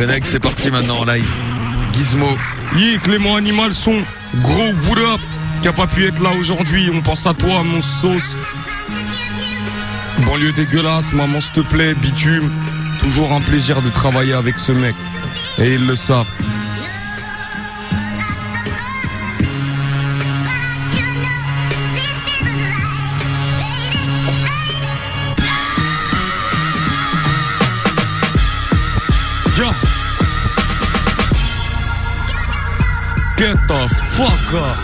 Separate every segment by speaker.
Speaker 1: Fennec, c'est parti maintenant en live. Gizmo.
Speaker 2: Yeah, Clément Animal Son, gros boulot qui a pas pu être là aujourd'hui. On pense à toi, mon sauce. Banlieue dégueulasse, maman s'il te plaît, bitume. Toujours un plaisir de travailler avec ce mec. Et ils le savent. Get the fuck up.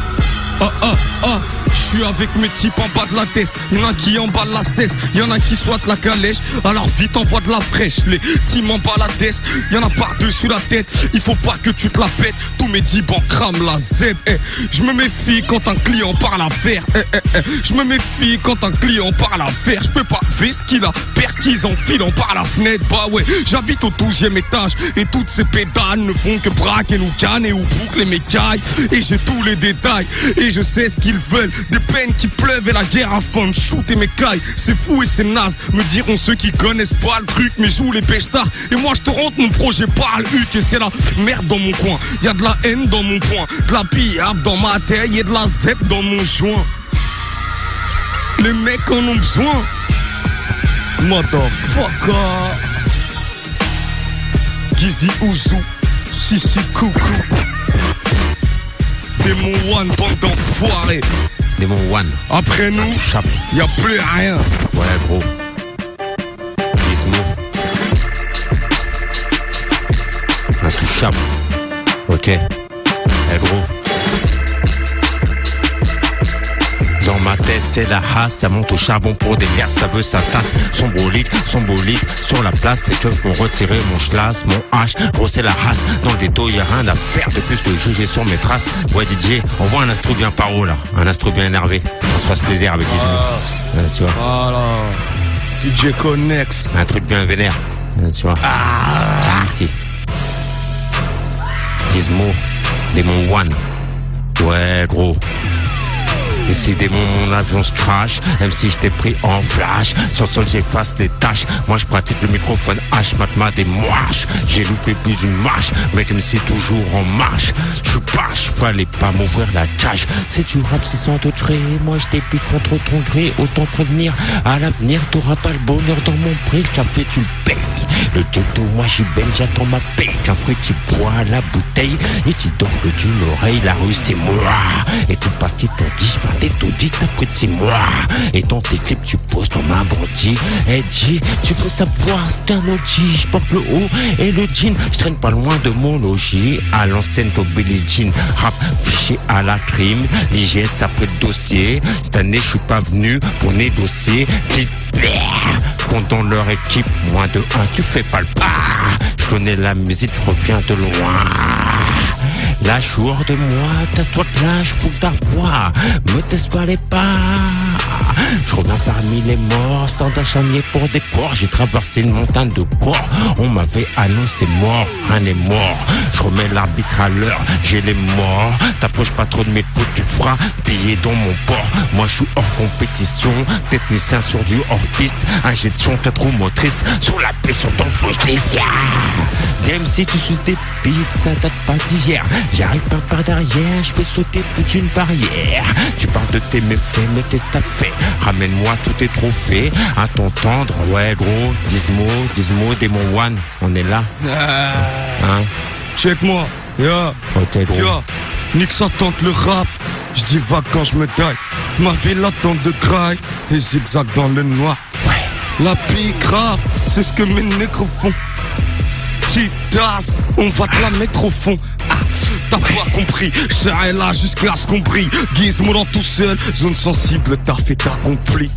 Speaker 2: Je suis avec mes types en bas de la tête. Y'en a qui emballent la cesse, y'en a qui soient la calèche. Alors vite envoie de la fraîche. Les teams en bas la tête, y'en a par-dessus la tête. Il faut pas que tu te la pètes. Tous mes dix bancs crament la Z. Je me méfie quand un client parle à faire. Je me méfie quand un client parle à faire. Je peux pas faire ce qu'il a perquis en filant par la fenêtre. Bah ouais, j'habite au 12e étage. Et toutes ces pédales ne font que braquer nous canner ou boucler mes cailles. Et j'ai tous les détails. Et je sais ce qu'ils veulent. Des peines qui pleuvent et la guerre afin de shooter mes cailles. C'est fou et c'est naze, me diront ceux qui connaissent pas le truc. Mais joue les pêchards et moi je te rentre mon projet par le huc. Et c'est la merde dans mon coin. Y'a de la haine dans mon poing, de la pillade dans ma tête et de la zep dans mon joint. Les mecs en ont besoin. Motherfucker. Gizzy Ouzou, Sissi Coucou. Démon One, bande d'enfoirés.
Speaker 3: Démon One.
Speaker 2: Après nous, y'a plus rien.
Speaker 3: Ouais, gros. Gizmo. Intouchable. Ok. Gros. Dans ma tête c'est la hasse, ça monte au charbon pour des gars, ça veut sa tasse. Symbolique, sur la place, les keufs m'ont retiré mon schlass, mon hache, gros c'est la race. Dans le ghetto y'a rien à faire de plus que juger sur mes traces. Ouais DJ, on voit un instru bien paro là, un instru bien énervé. On se fasse plaisir avec Gizmo. Tu vois.
Speaker 2: Voilà. DJ Connex.
Speaker 3: Un truc bien vénère. Tu vois. Ici. Gizmo, Démon One. Ouais gros. Et si mon avion se crash, même si je t'ai pris en flash, sur le sol j'efface les tâches. Moi je pratique le microphone H, matma des moches. J'ai loupé plus d'une marche, mec MC toujours en marche. Je pâche, fallait pas m'ouvrir la cage. C'est du rap 600 degrés, moi je débute contre ton gré. Autant prévenir, à l'avenir t'auras pas le bonheur dans mon prix. Le café tu le payes, le ghetto moi j'y baigne, j'attends ma paye. Qu'un fruit tu bois la bouteille et tu dors que d'une oreille. La rue c'est moi, et tout parce qu'ils t'ont dit t'es tout dit, après de 6 mois. Et dans tes clips, tu poses comme un bandit. Et dis, tu peux savoir, c'est un OG. Je porte le haut et le jean. Je traîne pas loin de mon logis. À l'ancienne, Toby les jeans. Rap, fiché à la crime. l'IGS après le dossier. Cette année, je suis pas venu pour négocier. Compte dans leur équipe, moins de 1, tu fais pas le pas. Je connais la musique, je reviens de loin. La jour de moi, tasse-toi de là, je fous ta voix. Me teste pas les pas. Je reviens parmi les morts, sans chamier pour des corps. J'ai traversé une montagne de corps. On m'avait annoncé mort, rien n'est mort. Je remets l'arbitre à l'heure, j'ai les morts. T'approches pas trop de mes potes, tu feras payer dans mon port. Moi je suis hors compétition, technicien sur du hors-piste. Injection 4 roues motrices, sur la pression d'embauche les Game si tu suis des beats, ça date pas d'hier. J'arrive pas par derrière, je fais sauter toute une barrière. Tu parles de tes méfaits, mais qu'est-ce que t'as fait? Ramène-moi tous tes trophées, à t'entendre, ouais gros, Gizmo, Démon One, on est là. Hein?
Speaker 2: Check-moi, yeah.
Speaker 3: Ok gros.
Speaker 2: Yeah. Nique ça tente le rap, je dis va quand je me taille. Ma ville attend de trail, et zigzag dans le noir.
Speaker 3: Ouais.
Speaker 2: La pique rap, c'est ce que mes négros font. Tasse, on va te la mettre au fond. Ah, t'as pas compris, je serai là jusqu'à ce qu'on brille. Gizmo dans tout seul, zone sensible, t'as fait accompli.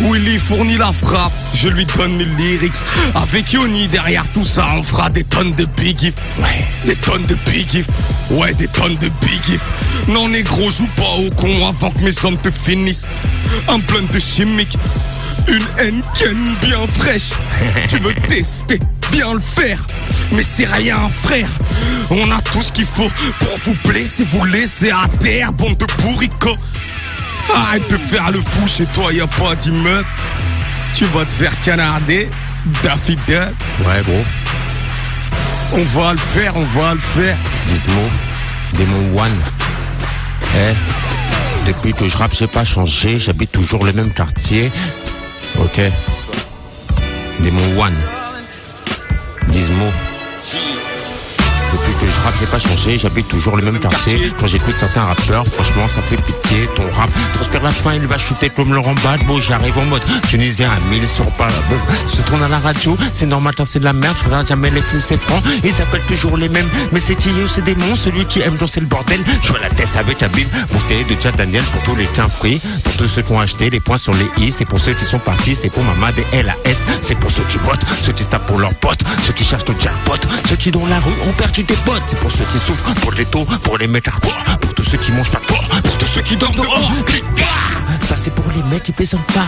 Speaker 2: Willy fournit la frappe, je lui donne mes lyrics. Avec Yoni derrière tout ça, on fera des tonnes de big if. Ouais, des tonnes de big if. Ouais, des tonnes de big if. Non négro, joue pas au con avant que mes hommes te finissent. Un blunt de chimique. Une Henken bien fraîche. Tu veux tester, bien le faire. Mais c'est rien frère. On a tout ce qu'il faut pour vous blesser, vous laisser à terre, bande de bourricots. Arrête de faire le fou, chez toi y a pas d'immeuble. Tu vas te faire canarder, Daffy Duck.
Speaker 3: Ouais gros.
Speaker 2: On va le faire, on va le faire.
Speaker 3: Gizmo, Démon One. Depuis que je rappe, j'ai pas changé, j'habite toujours le même quartier. Ok. Démon One. Gizmo. Depuis que je rappe, j'ai pas changé, j'habite toujours le même quartier. Quand j'écoute certains rappeurs, franchement, ça fait pitié. Ton rap transpire la fin, il va shooter comme Laurent Gbagbo. J'arrive en mode tunisien à 1000 sur pas. Je tourne à la radio, c'est normal quand c'est de la merde. Je regarde jamais les films, c'est franc. Ils s'appellent toujours les mêmes. Mais c'est qui c'est Démon, celui qui aime danser le bordel. Je vois la tête avec la Bible, bouteille de Jack Daniel pour tous les tiens free. Pour tous ceux qui ont acheté les points sur les i, c'est pour ceux qui sont partis, c'est pour Mama des LAS. C'est pour ceux qui votent, ceux qui se tapent pour leurs potes, ceux qui cherchent le jackpot, ceux qui dans la rue ont perdu des potes. C'est pour ceux qui souffrent, pour les taux, pour les mecs à boire, pour tous ceux qui mangent pas de porc, pour tous ceux qui dorment dehors. Ça c'est pour les mecs qui plaisantent pas.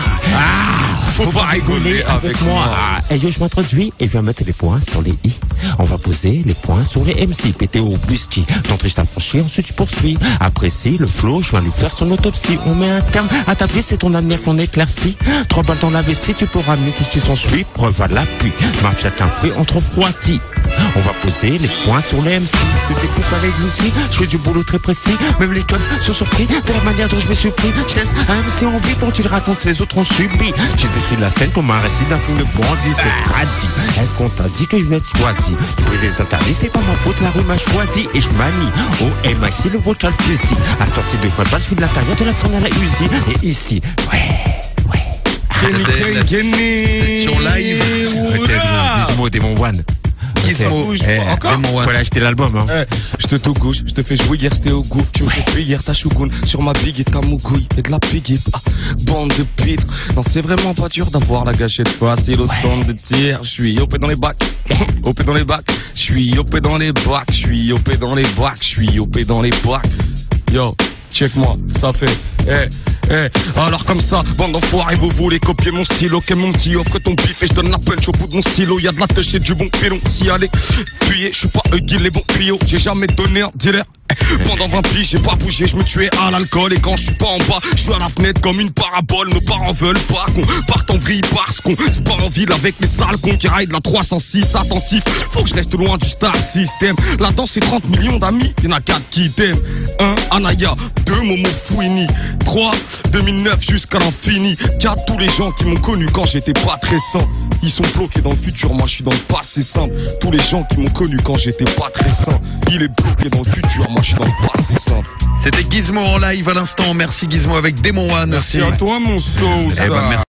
Speaker 2: Faut pas rigoler avec moi.
Speaker 3: Et yo, je m'introduis et viens mettre les points sur les i. On va poser les points sur les MC. Pété au whisky, d'entrée je t'affranchis, ensuite je poursuis. Apprécie le flow, je viens lui faire son autopsie. On met un terme à ta vie, c'est ton avenir qu'on éclaircit. 3 balles dans la vessie, tu peux ramener tout ce qui s'ensuit. Preuve à l'appui, marche chacun pris entre pointis. On va poser les points sur les MC. Je t'écoute avec l'outil, je fais du boulot très précis. Même les jeunes sont surpris de la manière dont je me suis pris. Je laisse un MC en vie pour qu'il raconte les autres ont subi. J'ai décrit la scène comme un récit d'un film de bandit. C'est radis. Est-ce qu'on t'a dit que je venais de choisi? Briser les interdits, c'est pas ma faute, la rue m'a choisi. Et je manie au MIC le vocal fusil. Assorti de quoi de balle, je suis de l'intérieur de la fin à la usine. Et ici,
Speaker 1: Sur live.
Speaker 3: Ok, Gizmo, Démon One.
Speaker 1: Gizmo,
Speaker 2: encore
Speaker 1: Démon One.
Speaker 3: Faut aller acheter l'album, hein.
Speaker 2: Je te gauche, je te fais jouer hier, c'était au goût. Tu me fais hier ta chougoune sur ma big et ta mougouille. Et de la piggy, bande de pitres. Non, c'est vraiment pas dur d'avoir la gâchette facile au stand de tir. Je suis OP dans les bacs, OP dans les bacs. Je suis OP dans les bacs, je suis OP dans les bacs, je suis OP dans les bacs. Yo, check-moi, ça fait. Alors comme ça, bande d'enfoirés, vous voulez copier mon stylo. Ok mon petit, offre ton bif et je donne la punch au bout de mon stylo. Y'a de la touche et du bon pilon, si allez puyer, je suis pas Huggy les bons tuyaux. J'ai jamais donné un dealer. Pendant 20 piges, j'ai pas bougé, je me tuais à l'alcool. Et quand je suis pas en bas, je suis à la fenêtre comme une parabole. Nos parents veulent pas qu'on parte en vrille parce qu'on se part en ville avec les sales cons qui raillent de la 306. Attentif, faut que je reste loin du star system. Là-dedans c'est 30 millions d'amis, y'en a 4 qui t'aiment. 1, Anaya, 2, Momo Fouini, 3, 2009 jusqu'à l'infini. 4, tous les gens qui m'ont connu quand j'étais pas très sain. Ils sont bloqués dans le futur, moi je suis dans le passé simple. Tous les gens qui m'ont connu quand j'étais pas très sain. Il est bloqué dans le futur, moi je suis dans le passé simple.
Speaker 1: C'était Gizmo en live à l'instant. Merci Gizmo avec Démon One.
Speaker 2: Merci à toi mon sauce.
Speaker 1: Eh ben, merci.